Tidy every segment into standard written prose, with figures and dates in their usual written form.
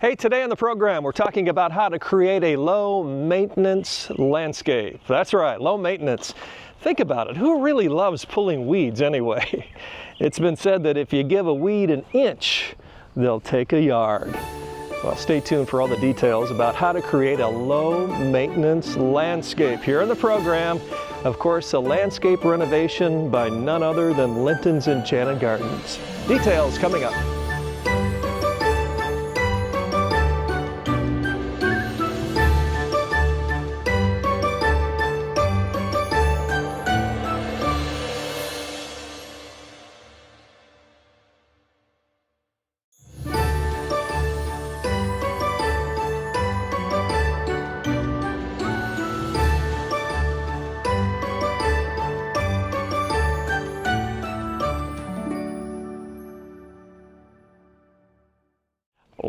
Hey, today on the program, we're talking about how to create a low-maintenance landscape. That's right, low maintenance. Think about it, who really loves pulling weeds anyway? It's been said that if you give a weed an inch, they'll take a yard. Well, stay tuned for all the details about how to create a low-maintenance landscape here on the program. Of course, a landscape renovation by none other than Linton's Enchanted Gardens. Details coming up.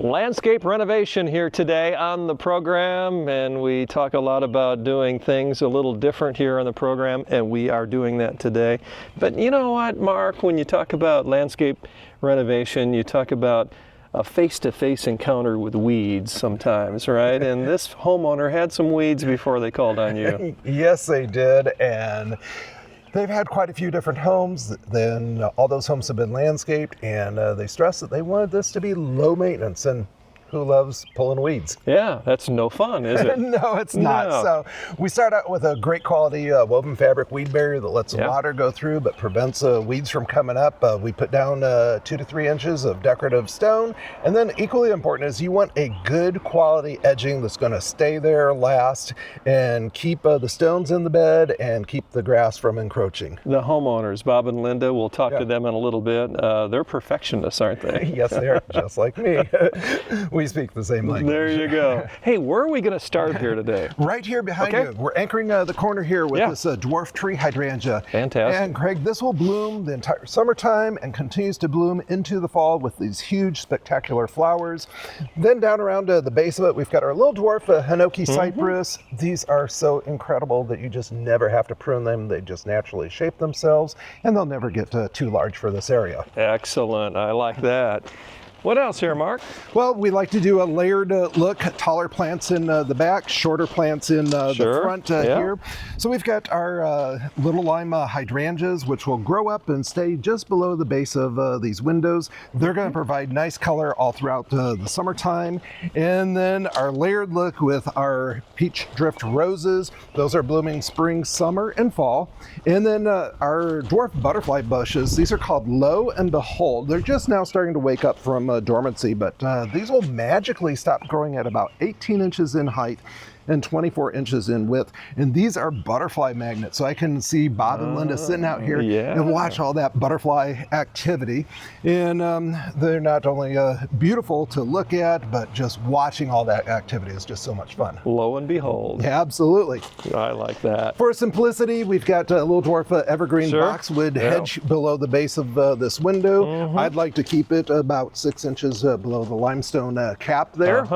Landscape renovation here today on the program, and we talk a lot about doing things a little different here on the program, and we are doing that today. But you know what, Mark, when you talk about landscape renovation, you talk about a face-to-face encounter with weeds sometimes, right? And this homeowner had some weeds before they called on you. Yes, they did, and they've had quite a few different homes. Then all those homes have been landscaped, and they stressed that they wanted this to be low maintenance. And who loves pulling weeds? Yeah, that's no fun, is it? No, it's not. No. So we start out with a great quality woven fabric weed barrier that lets the water go through but prevents weeds from coming up. We put down 2 to 3 inches of decorative stone. And then equally important is you want a good quality edging that's going to stay there, last, and keep the stones in the bed and keep the grass from encroaching. The homeowners, Bob and Linda, we'll talk to them in a little bit. They're perfectionists, aren't they? Yes, they are, just like me. We speak the same language. There you go. Hey, where are we going to start here today? Right here behind you. We're anchoring the corner here with this dwarf tree hydrangea. Fantastic. And Craig, this will bloom the entire summertime and continues to bloom into the fall with these huge, spectacular flowers. Then down around the base of it, we've got our little dwarf hinoki cypress. These are so incredible that you just never have to prune them. They just naturally shape themselves, and they'll never get too large for this area. Excellent. I like that. What else here, Mark? Well, we like to do a layered look, taller plants in the back, shorter plants in the front here. So we've got our little lime hydrangeas, which will grow up and stay just below the base of these windows. They're going to provide nice color all throughout the summertime. And then our layered look with our peach drift roses. Those are blooming spring, summer, and fall. And then our dwarf butterfly bushes. These are called Lo and Behold. They're just now starting to wake up from dormancy, but these will magically stop growing at about 18 inches in height and 24 inches in width. And these are butterfly magnets. So I can see Bob and Linda sitting out here and watch all that butterfly activity. And they're not only beautiful to look at, but just watching all that activity is just so much fun. Lo and behold. Yeah, absolutely. I like that. For simplicity, we've got a little dwarf evergreen boxwood hedge below the base of this window. I'd like to keep it about 6 inches below the limestone cap there.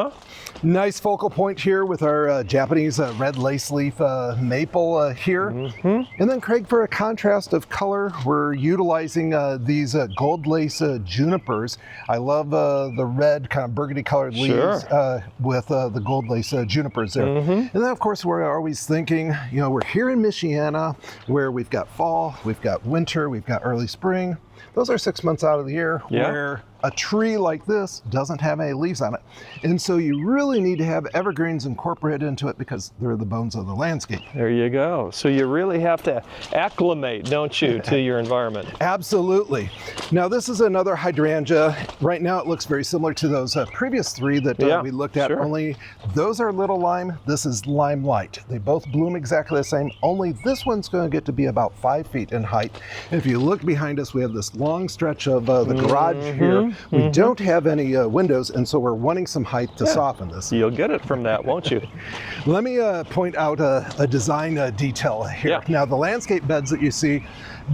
Nice focal point here with our Japanese red lace leaf maple here. And then Craig, for a contrast of color, we're utilizing these gold lace junipers. I love the red kind of burgundy colored leaves with the gold lace junipers there. And then of course we're always thinking, you know, we're here in Michiana where we've got fall, we've got winter, we've got early spring. Those are 6 months out of the year where a tree like this doesn't have any leaves on it. And so you really need to have evergreens incorporated into it because they're the bones of the landscape. There you go. So you really have to acclimate, don't you, to your environment? Absolutely. Now this is another hydrangea. Right now it looks very similar to those previous three that we looked at, only those are little lime, this is lime light. They both bloom exactly the same, only this one's going to get to be about 5 feet in height. If you look behind us, we have this long stretch of the garage here. We don't have any windows, and so we're wanting some height to soften this. You'll get it from that, won't you? Let me point out a design detail here. Now, the landscape beds that you see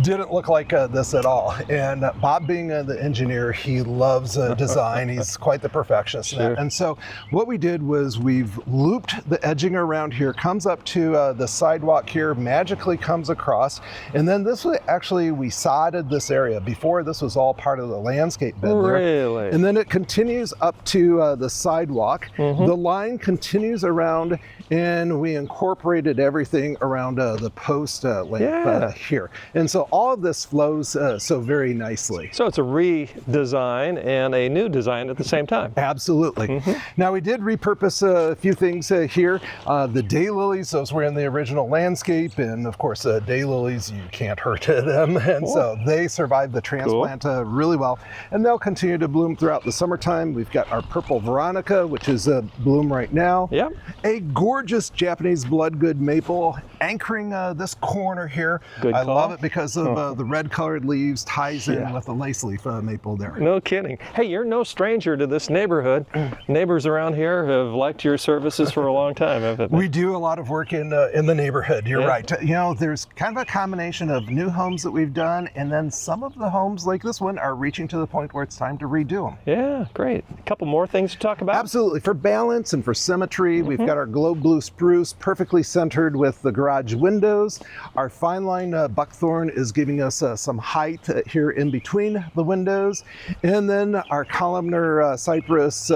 didn't look like this at all. And Bob, being the engineer, he loves design. He's quite the perfectionist. Sure. And so what we did was we've looped the edging around here, comes up to the sidewalk here, magically comes across. And then this was actually, we sodded this area. Before, this was all part of the landscape bed there. Really? And then it continues up to the sidewalk. The line continues around, and we incorporated everything around the post lamp here. And so all of this flows so very nicely. So it's a redesign and a new design at the same time. Absolutely. Now we did repurpose a few things here. The daylilies, those were in the original landscape, and of course daylilies, you can't hurt them, and so they survived the transplant really well, and they'll continue to bloom throughout the summertime. We've got our purple Veronica, which is bloom right now. Yep. A gorgeous Japanese bloodgood maple anchoring this corner here. Good I call. love it because of the red colored leaves, ties in with the lace leaf maple there. No kidding. Hey, you're no stranger to this neighborhood. Neighbors around here have liked your services for a long time, haven't they? We do a lot of work in the neighborhood. You're right. You know, there's kind of a combination of new homes that we've done, and then some of the homes like this one are reaching to the point where it's time to redo them. Yeah, great. A couple more things to talk about? Absolutely. For balance and for symmetry, we've got our globe blue spruce perfectly centered with the garage windows. Our fine line buckthorn is giving us some height here in between the windows. And then our columnar cypress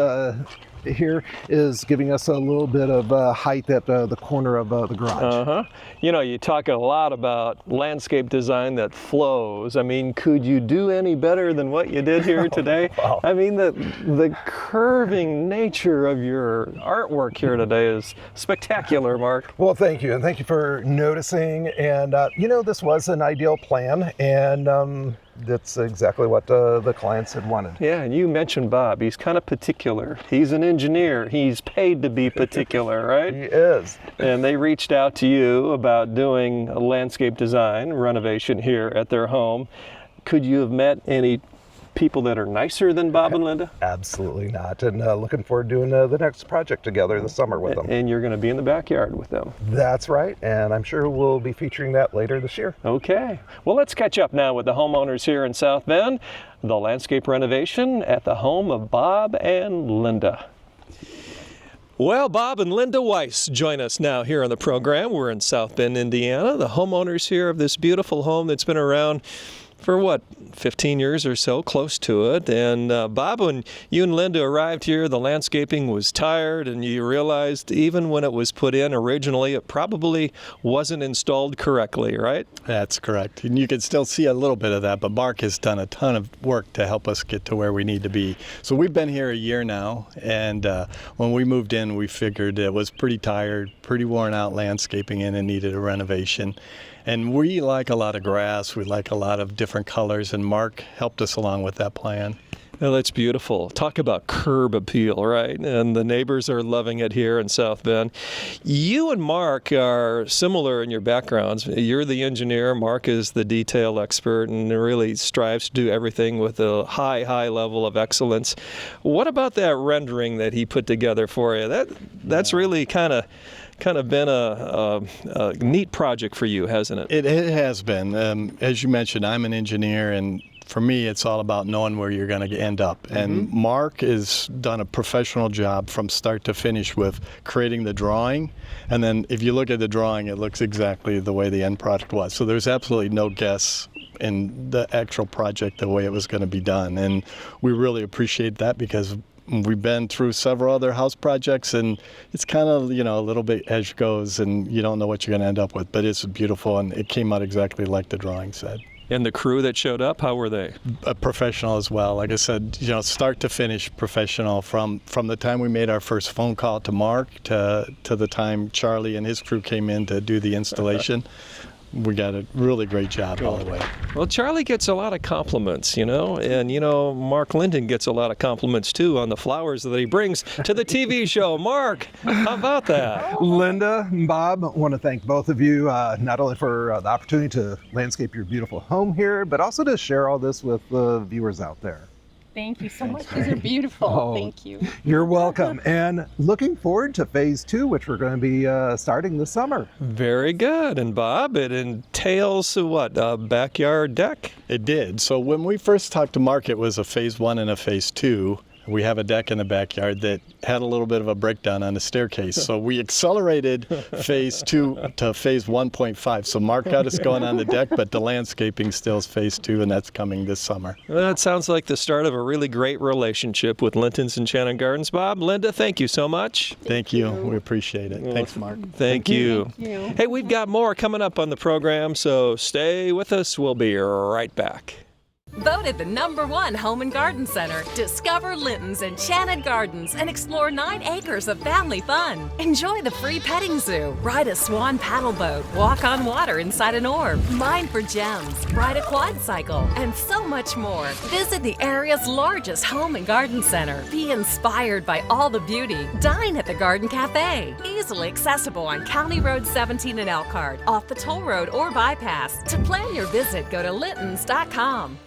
here is giving us a little bit of height at the corner of the garage. You know, you talk a lot about landscape design that flows. I mean, could you do any better than what you did here today? Wow. I mean, the curving nature of your artwork here today is spectacular, Mark. Well, thank you, and thank you for noticing. And you know, this was an ideal plan, and that's exactly what the clients had wanted. Yeah, and you mentioned Bob. He's kind of particular. He's an engineer. He's paid to be particular, right? He is. And they reached out to you about doing a landscape design renovation here at their home. Could you have met any people that are nicer than Bob and Linda? Absolutely not. And looking forward to doing the next project together this summer with them. And you're going to be in the backyard with them. That's right. And I'm sure we'll be featuring that later this year. Okay. Well, let's catch up now with the homeowners here in South Bend. The landscape renovation at the home of Bob and Linda. Well, Bob and Linda Weiss join us now here on the program. We're in South Bend, Indiana. The homeowners here of this beautiful home that's been around for what, 15 years or so, close to it. And Bob, when you and Linda arrived here, the landscaping was tired, and you realized even when it was put in originally, it probably wasn't installed correctly, right? That's correct. And you can still see a little bit of that, but Mark has done a ton of work to help us get to where we need to be. So we've been here a year now, and when we moved in, we figured it was pretty tired, pretty worn out landscaping in and needed a renovation. And we like a lot of grass, we like a lot of different colors, and Mark helped us along with that plan. Well, that's beautiful. Talk about curb appeal, right? And the neighbors are loving it here in South Bend. You and Mark are similar in your backgrounds. You're the engineer, Mark is the detail expert, and really strives to do everything with a high level of excellence. What about that rendering that he put together for you? That's really kind of been a neat project for you, hasn't it? It has been. As you mentioned, I'm an engineer, and for me, it's all about knowing where you're going to end up. And Mark has done a professional job from start to finish with creating the drawing. And then if you look at the drawing, it looks exactly the way the end product was. So there's absolutely no guess in the actual project the way it was going to be done. And we really appreciate that because we've been through several other house projects, and it's kind of, you know, a little bit edge goes, and you don't know what you're going to end up with. But it's beautiful, and it came out exactly like the drawing said. And the crew that showed up, how were they? Professional as well. Like I said, you know, start to finish professional from the time we made our first phone call to Mark to the time Charlie and his crew came in to do the installation. We got a really great job all the way. Well, Charlie gets a lot of compliments, you know, and, you know, Mark Linton gets a lot of compliments, too, on the flowers that he brings to the TV show. Mark, how about that? Linda and Bob, I want to thank both of you, not only for the opportunity to landscape your beautiful home here, but also to share all this with the viewers out there. Thank you so much. These are beautiful. Oh, Thank you. You're welcome. And looking forward to phase 2, which we're going to be starting this summer. Very good. And Bob, it entails what, a backyard deck? It did. So when we first talked to Mark, it was a phase 1 and a phase 2. We have a deck in the backyard that had a little bit of a breakdown on the staircase. So we accelerated phase 2 to phase 1.5. So Mark got us going on the deck, but the landscaping still is phase 2, and that's coming this summer. Well, that sounds like the start of a really great relationship with Linton's Enchanted Gardens. Bob, Linda, thank you so much. Thank you. We appreciate it. Thanks, Mark. Thank you. Thank you. Hey, we've got more coming up on the program, so stay with us. We'll be right back. Voted the #1 home and garden center. Discover Linton's Enchanted Gardens and explore 9 acres of family fun. Enjoy the free petting zoo, ride a swan paddle boat, walk on water inside an orb, mine for gems, ride a quad cycle, and so much more. Visit the area's largest home and garden center. Be inspired by all the beauty. Dine at the Garden Cafe. Easily accessible on County Road 17 in Elkhart, off the toll road or bypass. To plan your visit, go to lintons.com.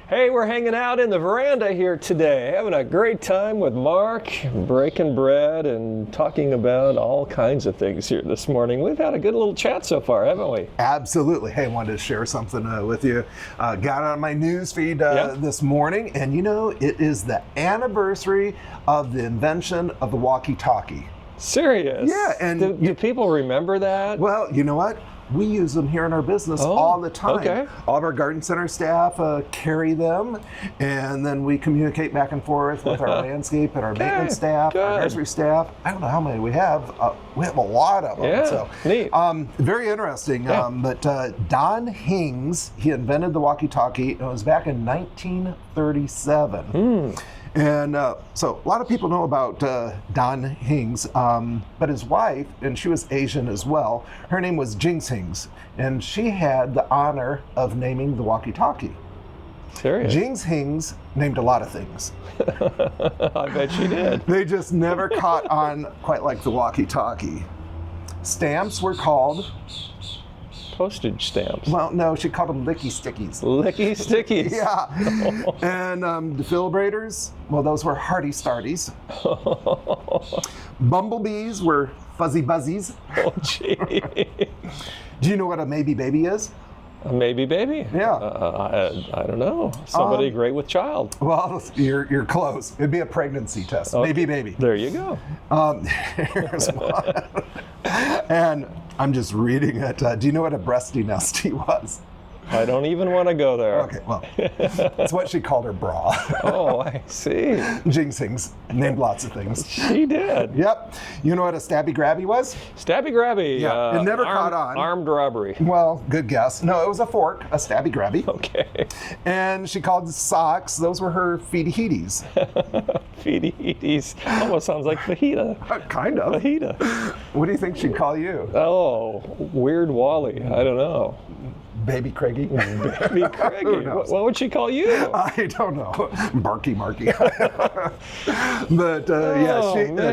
Hey, we're hanging out in the veranda here today, having a great time with Mark, breaking bread and talking about all kinds of things here this morning. We've had a good little chat so far, haven't we? Absolutely. Hey, I wanted to share something with you. Got on my news feed this morning, and you know, it is the anniversary of the invention of the walkie-talkie. Serious? Yeah, and do people remember that? Well, you know what? We use them here in our business all the time. Okay. All of our garden center staff carry them, and then we communicate back and forth with our landscape and our maintenance staff, our nursery staff. I don't know how many we have. We have a lot of them. Yeah, so neat. Very interesting. Yeah. But Don Hings, he invented the walkie-talkie. It was back in 1937. And so a lot of people know about Don Hings, but his wife, and she was Asian as well, her name was Jinx Hings, and she had the honor of naming the walkie-talkie. Serious? Jinx Hings named a lot of things. I bet she did. They just never caught on quite like the walkie-talkie. Stamps were called... Postage stamps. Well, no, she called them licky stickies. Licky stickies. Yeah. And defibrillators, well, those were hearty starties. Bumblebees were fuzzy buzzies. Oh, gee. Do you know what a maybe baby is? A maybe baby? Yeah. I don't know. Somebody great with child. Well, you're close. It'd be a pregnancy test. Okay. Maybe baby. There you go. Here's one. And I'm just reading it. Do you know what a breasty nesty was? I don't even want to go there. Okay, well, that's what she called her bra. Oh, I see. Jinx Hings named lots of things. She did. Yep. You know what a stabby grabby was? Stabby grabby. Yeah, it never caught on. Armed robbery. Well, good guess. No, it was a fork, a stabby grabby. Okay. And she called the socks, those were her feety heaties. Feety heaties. Almost sounds like fajita. Kind of. Fajita. What do you think she'd call you? Oh, Weird Wally. I don't know. Baby Craigie? Baby Craigie. Who knows? What would she call you? I don't know. Barky Marky. But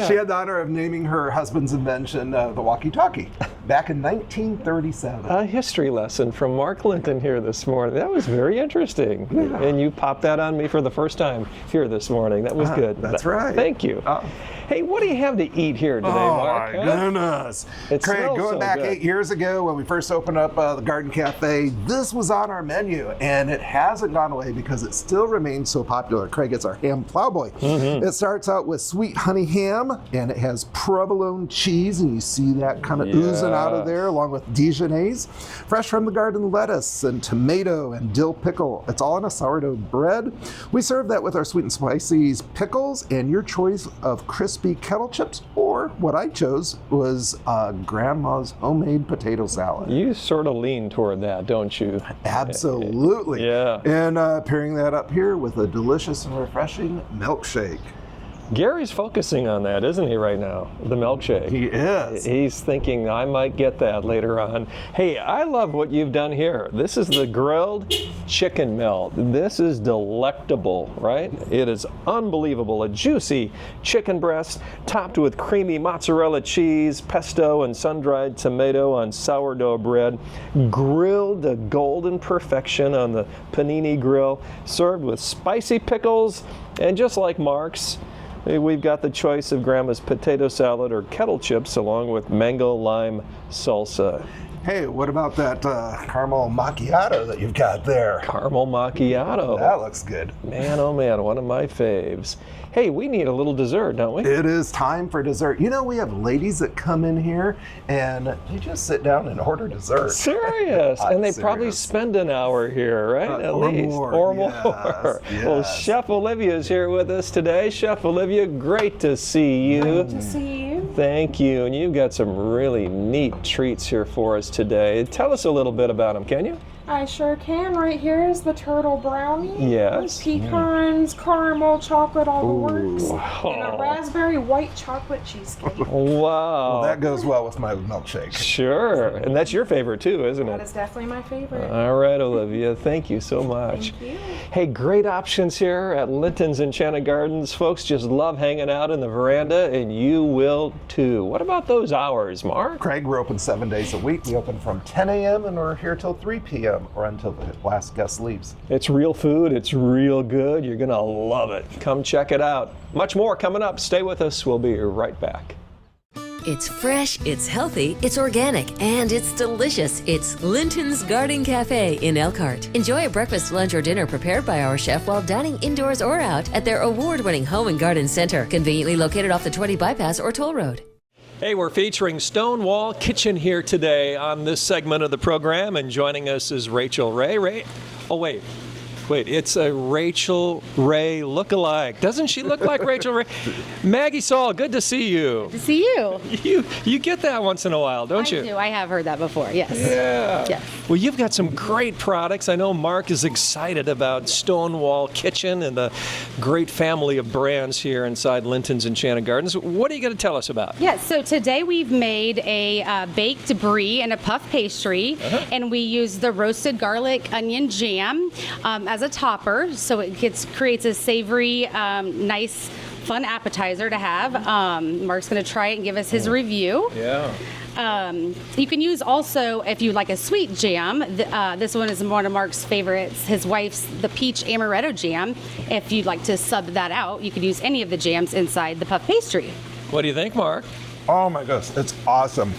she had the honor of naming her husband's invention the walkie-talkie back in 1937. A history lesson from Mark Linton here this morning. That was very interesting. Yeah. And you popped that on me for the first time here this morning. That was good. That's right. Thank you. Hey, what do you have to eat here today, Mark? Oh, my goodness. It Craig, smells going so back good. 8 years ago when we first opened up the Garden Cafe, this was on our menu, and it hasn't gone away because it still remains so popular. Craig, it's our ham plowboy. It starts out with sweet honey ham, and it has provolone cheese, and you see that kind of oozing out of there, along with Dijonnaise, fresh from the garden lettuce, and tomato, and dill pickle. It's all in a sourdough bread. We serve that with our sweet and spicy pickles, and your choice of crispy kettle chips, or what I chose was Grandma's homemade potato salad. You sort of lean toward that, don't you? Absolutely. Yeah. And pairing that up here with a delicious and refreshing milkshake. Gary's focusing on that, isn't he, right now? The milkshake. He is. He's thinking, I might get that later on. Hey, I love what you've done here. This is the grilled chicken melt. This is delectable, right? It is unbelievable. A juicy chicken breast topped with creamy mozzarella cheese, pesto, and sun-dried tomato on sourdough bread, grilled to golden perfection on the panini grill, served with spicy pickles, and just like Mark's, we've got the choice of Grandma's potato salad or kettle chips along with mango lime salsa. Hey, what about that caramel macchiato that you've got there? Caramel macchiato. That looks good. Man, oh man, one of my faves. Hey, we need a little dessert, don't we? It is time for dessert. You know, we have ladies that come in here and they just sit down and order dessert. Serious. And they probably serious. spend an hour here, right? At or least. more. Or Yes, more. yes. Well, Chef Olivia is here with us today. Chef Olivia, great to see you. Good to see you. Thank you. And you've got some really neat treats here for us today. Tell us a little bit about them, can you? I sure can. Right here is the turtle brownie. Yes. With pecans, caramel, chocolate, all the works. Ooh. And a raspberry white chocolate cheesecake. Wow. Well, that goes well with my milkshake. Sure. And that's your favorite too, isn't That it? is definitely my favorite. All right, Olivia. Thank you so much. Thank you. Hey, great options here at Linton's Enchanted Gardens. Folks just love hanging out in the veranda, and you will too. What about those hours, Mark? Craig, we're open 7 days a week. We open from 10 a.m. and we're here till 3 p.m. or until the last guest leaves. It's real food. It's real good. You're going to love it. Come check it out. Much more coming up. Stay with us. We'll be right back. It's fresh, it's healthy, it's organic, and it's delicious. It's Linton's Garden Cafe in Elkhart. Enjoy a breakfast, lunch, or dinner prepared by our chef while dining indoors or out at their award-winning home and garden center, conveniently located off the 20 bypass or toll road. Hey, we're featuring Stonewall Kitchen here today on this segment of the program, and joining us is Rachel Ray. Wait, it's a Rachel Ray look-alike. Doesn't she look like Rachel Ray? Maggie Saul, good to see you. To see you. You get that once in a while, don't you? I do. I have heard that before. Yes. Yeah. Yes. Well, you've got some great products. I know Mark is excited about Stonewall Kitchen and the great family of brands here inside Linton's Enchanted Gardens. What are you going to tell us about? Yes. So today we've made a baked brie and a puff pastry, and we use the roasted garlic onion jam as a topper, so it creates a savory, nice, fun appetizer to have. Mark's going to try it and give us his review. Yeah. You can use also, if you like a sweet jam, this one is one of Mark's favorites, his wife's, the peach amaretto jam. If you'd like to sub that out, you could use any of the jams inside the puff pastry. What do you think, Mark? Oh my goodness, it's awesome.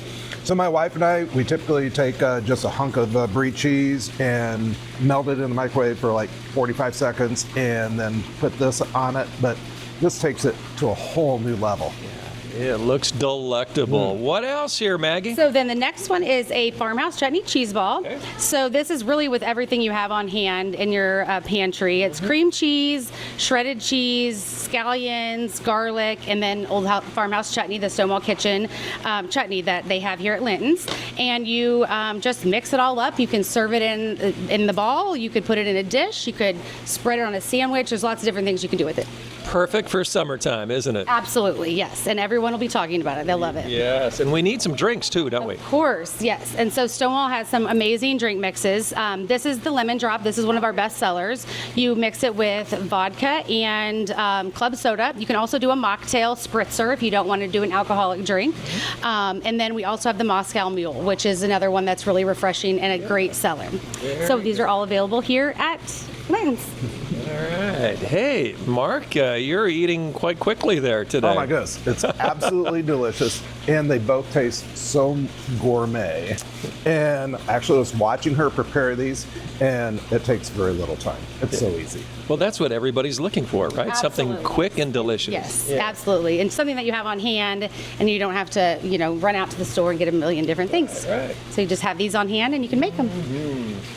So my wife and I, we typically take just a hunk of brie cheese and melt it in the microwave for like 45 seconds and then put this on it, but this takes it to a whole new level. It looks delectable. What else here, Maggie? So then the next one is a farmhouse chutney cheese ball. Okay. So this is really with everything you have on hand in your pantry. It's cream cheese, shredded cheese, scallions, garlic, and then Old Farmhouse chutney, the Stonewall Kitchen chutney that they have here at Linton's. And you just mix it all up. You can serve it in the ball. You could put it in a dish. You could spread it on a sandwich. There's lots of different things you can do with it. Perfect for summertime, isn't it? Absolutely, yes. And everyone will be talking about it. They'll love it. Yes, and we need some drinks too, don't we? Of course, yes. And so Stonewall has some amazing drink mixes. This is the lemon drop. This is one of our best sellers. You mix it with vodka and club soda. You can also do a mocktail spritzer if you don't want to do an alcoholic drink. And then we also have the Moscow Mule, which is another one that's really refreshing and a great seller. So these are all available here at Linton's. All right. Hey, Mark, you're eating quite quickly there today. Oh my goodness, it's absolutely delicious, and they both taste so gourmet. And actually, I was watching her prepare these, and it takes very little time. It's so easy. Well, that's what everybody's looking for, right? Something Absolutely. quick and delicious. Yes, absolutely. And something that you have on hand, and you don't have to, run out to the store and get a million different things. Right. So you just have these on hand, and you can make them.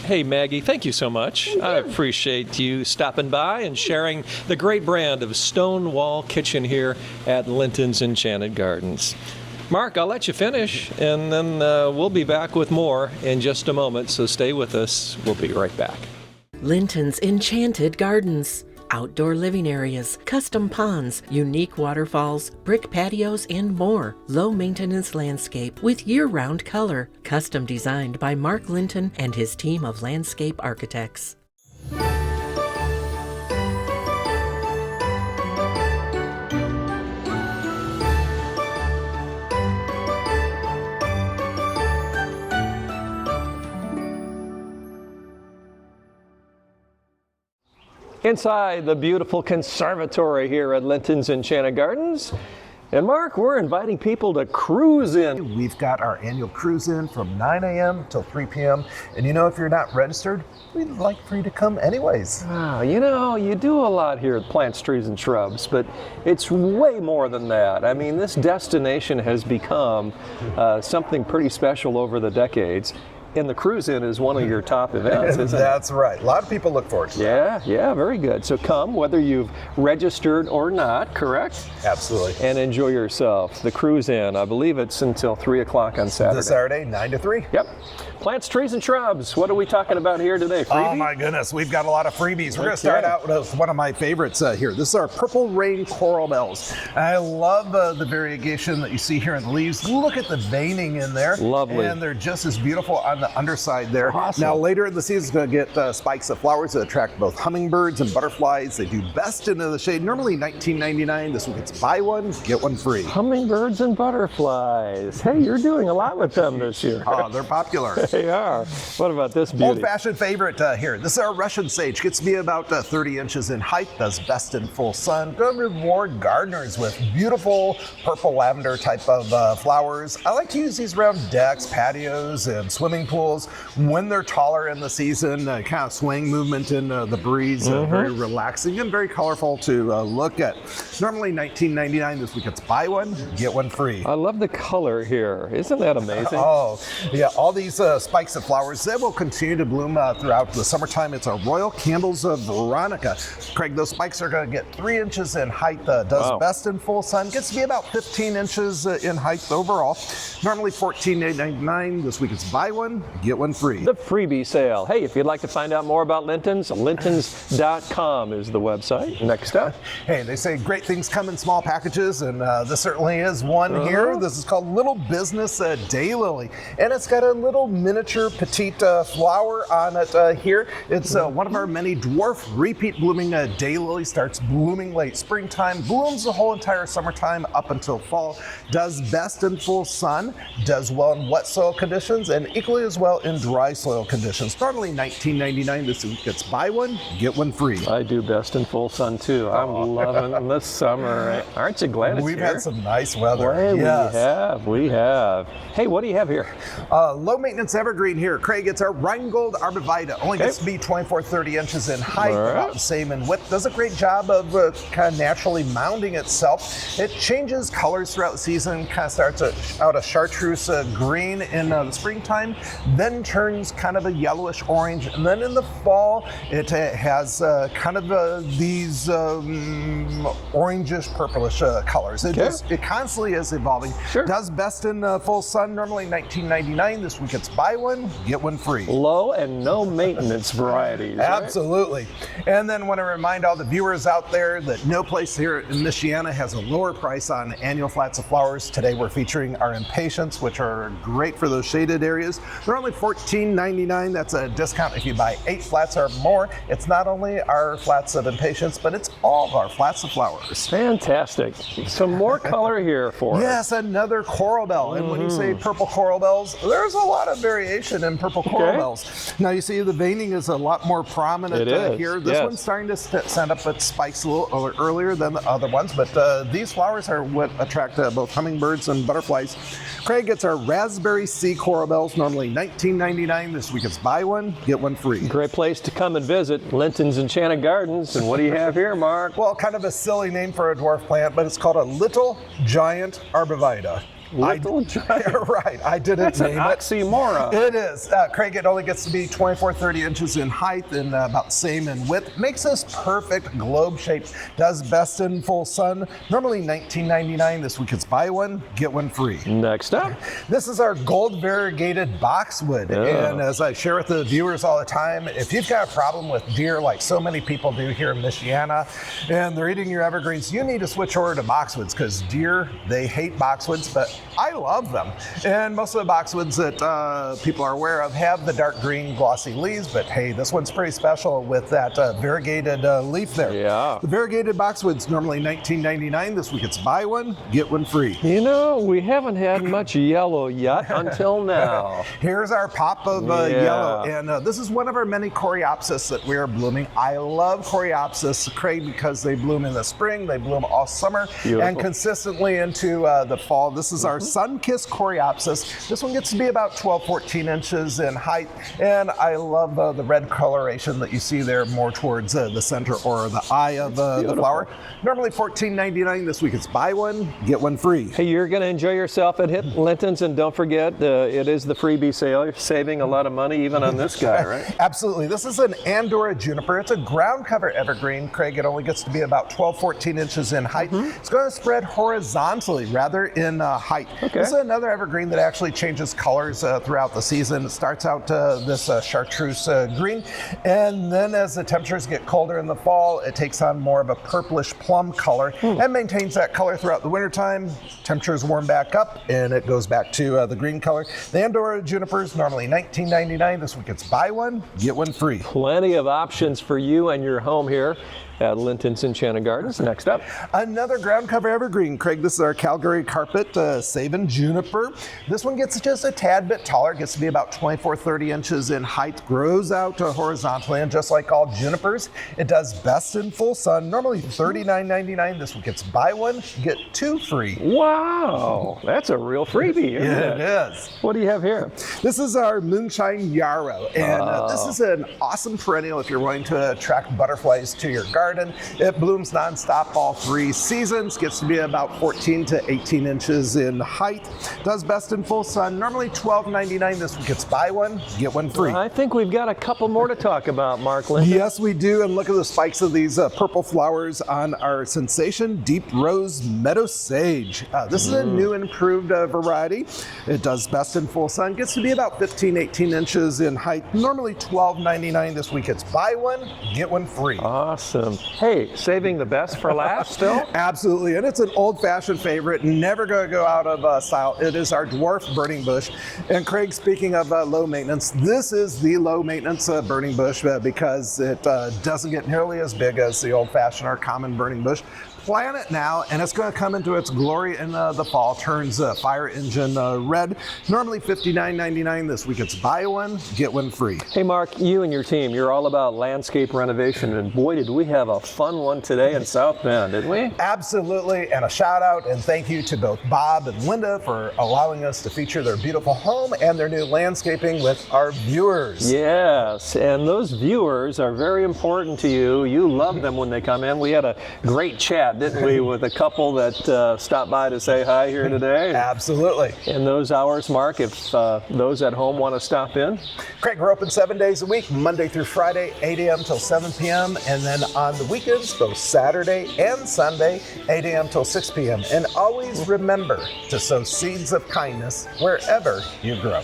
Hey, Maggie, thank you so much. I appreciate you stopping by and sharing the great brand of Stonewall Kitchen here at Linton's Enchanted Gardens. Mark, I'll let you finish, and then we'll be back with more in just a moment, so stay with us. We'll be right back. Linton's Enchanted Gardens. outdoor living areas, custom ponds, unique waterfalls, brick patios, and more. Low-maintenance landscape with year-round color. Custom designed by Mark Linton and his team of landscape architects. Inside the beautiful conservatory here at Linton's Enchanted Gardens. And Mark, we're inviting people to cruise in. We've got our annual cruise in from 9 a.m. till 3 p.m. And you know, if you're not registered, we'd like for you to come anyways. Wow, you know, you do a lot here at Plants, Trees, and Shrubs, but it's way more than that. I mean, this destination has become something pretty special over the decades. And the cruise-in is one of your top events, isn't it? That's right. A lot of people look forward to that. Yeah, very good. So come, whether you've registered or not, correct? Absolutely. And enjoy yourself. The cruise-in, I believe it's until 3 o'clock on Saturday. This Saturday, 9 to 3. Yep. Plants, Trees, and Shrubs. What are we talking about here today? Freebie? Oh my goodness, we've got a lot of freebies. We're going to start out with one of my favorites here. This is our Purple Rain Coral Bells. I love the variegation that you see here in the leaves. Look at the veining in there. Lovely. And they're just as beautiful on the underside there. Awesome. Now later in the season, going to get spikes of flowers that attract both hummingbirds and butterflies. They do best into the shade. Normally $19.99. This week it's buy one, get one free. Hummingbirds and butterflies. Hey, you're doing a lot with them this year. Oh, they're popular. They are. What about this beauty? Old-fashioned favorite here. This is our Russian sage. Gets to be about 30 inches in height. Does best in full sun. Going to reward gardeners with beautiful purple lavender type of flowers. I like to use these around decks, patios, and swimming pools when they're taller in the season. Kind of swaying movement in the breeze. Very relaxing and very colorful to look at. Normally $19.99. This week it's buy one, get one free. I love the color here. Isn't that amazing? Oh, yeah. All these spikes of flowers, they will continue to bloom throughout the summertime. It's a Royal Candles of Veronica. Craig, those spikes are going to get 3 inches in height. Does best in full sun. Gets to be about 15 inches in height overall. Normally $14.99. This week it's buy one, get one free. The freebie sale. Hey, if you'd like to find out more about Linton's, lintons.com is the website. Next up. Hey, they say great things come in small packages, and this certainly is one here. This is called Little Business Daylily, and it's got a little miniature petite flower on it here. It's one of our many dwarf repeat blooming daylily. Starts blooming late springtime, blooms the whole entire summertime up until fall. Does best in full sun, does well in wet soil conditions, and equally as well in dry soil conditions. Normally $19.99. This week it's buy one, get one free. I do best in full sun too. I'm loving this summer. Aren't you glad it's We've here? had some nice weather. Boy, yes. we have. Hey, what do you have here? Low maintenance evergreen here. Craig, it's our Rheingold Arborvitae. Only gets to be 24-30 inches in height, about the same in width. Does a great job of kind of naturally mounding itself. It changes colors throughout the season. Kind of starts out a chartreuse green in the springtime, then turns kind of a yellowish orange, and then in the fall it has kind of these orangish purplish colors. It constantly is evolving. Does best in full sun. Normally $19.99. This week it's buy one, get one free. Low and no maintenance varieties. Absolutely. Right? And then want to remind all the viewers out there that no place here in Michiana has a lower price on annual flats of flowers. Today we're featuring our Impatiens, which are great for those shaded areas. They're only $14.99. That's a discount if you buy 8 flats or more. It's not only our flats of Impatiens, but it's all of our flats of flowers. Fantastic. Some more color here for us. Yes, another coral bell. And when you say purple coral bells, there's a lot of variation in purple coral bells. Now you see the veining is a lot more prominent here. This one's starting to send up its spikes a little earlier than the other ones, but these flowers are what attract both hummingbirds and butterflies. Craig, it's our Raspberry Sea Coral Bells, normally $19.99. This week it's buy one, get one free. Great place to come and visit, Linton's Enchanted Gardens. And what do you have here, Mark? Well, kind of a silly name for a dwarf plant, but it's called a Little Giant Arborvitae. Little giant. Right, I didn't That's name an it. oxymoron. It is. Craig, it only gets to be 24, 30 inches in height and about the same in width. Makes this perfect globe shape. Does best in full sun. Normally $19.99. This week it's buy one, get one free. Next up. This is our gold variegated boxwood. Oh. And as I share with the viewers all the time, if you've got a problem with deer like so many people do here in Michiana, and they're eating your evergreens, you need to switch over to boxwoods because deer, they hate boxwoods, but I love them. And most of the boxwoods that people are aware of have the dark green glossy leaves, but hey, this one's pretty special with that variegated leaf there. Yeah. The variegated boxwood's normally $19.99. This week it's buy one, get one free. You know, we haven't had much yellow yet until now. Here's our pop of yellow, and this is one of our many coreopsis that we are blooming. I love coreopsis, Craig, because they bloom in the spring, they bloom all summer, Beautiful. and consistently into the fall. This is our sun-kissed coreopsis. This one gets to be about 12, 14 inches in height, and I love the red coloration that you see there more towards the center or the eye of the flower. Normally $14.99. This week it's buy one, get one free. Hey, you're going to enjoy yourself at Linton's, and don't forget, it is the freebie sale. You're saving a lot of money even on this guy, right? Absolutely. This is an Andorra juniper. It's a ground cover evergreen. Craig, it only gets to be about 12, 14 inches in height. It's going to spread horizontally rather in height. Okay. This is another evergreen that actually changes colors throughout the season. It starts out this chartreuse green, and then as the temperatures get colder in the fall, it takes on more of a purplish plum color and maintains that color throughout the wintertime. Temperatures warm back up, and it goes back to the green color. The Andorra juniper is normally $19.99. This week it's buy one, get one free. Plenty of options for you and your home here at Linton's Enchanted Gardens. Next up. Another ground cover evergreen, Craig. This is our Calgary carpet Savin juniper. This one gets just a tad bit taller. It gets to be about 24, 30 inches in height. Grows out horizontally, and just like all junipers, it does best in full sun. Normally $39.99. This week it's buy one, get two free. Wow, that's a real freebie, isn't it? It is. What do you have here? This is our moonshine yarrow, and this is an awesome perennial if you're wanting to attract butterflies to your garden. It blooms nonstop all 3 seasons, gets to be about 14 to 18 inches in height, does best in full sun. Normally $12.99. This week it's buy one, get one free. I think we've got a couple more to talk about, Mark Linton. Yes, we do, and look at the spikes of these purple flowers on our sensation deep rose meadow sage. This is a new and improved variety. It does best in full sun, gets to be about 15, 18 inches in height. Normally $12.99. This week it's buy one, get one free. Awesome. Hey, saving the best for last still? Absolutely, and it's an old-fashioned favorite, never going to go out of style. It is our dwarf burning bush. And Craig, speaking of low maintenance, this is the low maintenance burning bush because it doesn't get nearly as big as the old-fashioned or common burning bush. Plant it now, and it's going to come into its glory in the fall. Turns fire engine red. Normally $59.99. This week it's buy one, get one free. Hey Mark, you and your team, you're all about landscape renovation, and boy did we have a fun one today in South Bend, didn't we? Absolutely, and a shout out and thank you to both Bob and Linda for allowing us to feature their beautiful home and their new landscaping with our viewers. Yes, and those viewers are very important to you. You love them when they come in. We had a great chat, didn't we, with a couple that stopped by to say hi here today. Absolutely. In those hours, Mark, if those at home want to stop in? Craig, we're open 7 days a week, Monday through Friday, 8 a.m. till 7 p.m. And then on the weekends, both Saturday and Sunday, 8 a.m. till 6 p.m. And always remember to sow seeds of kindness wherever you grow.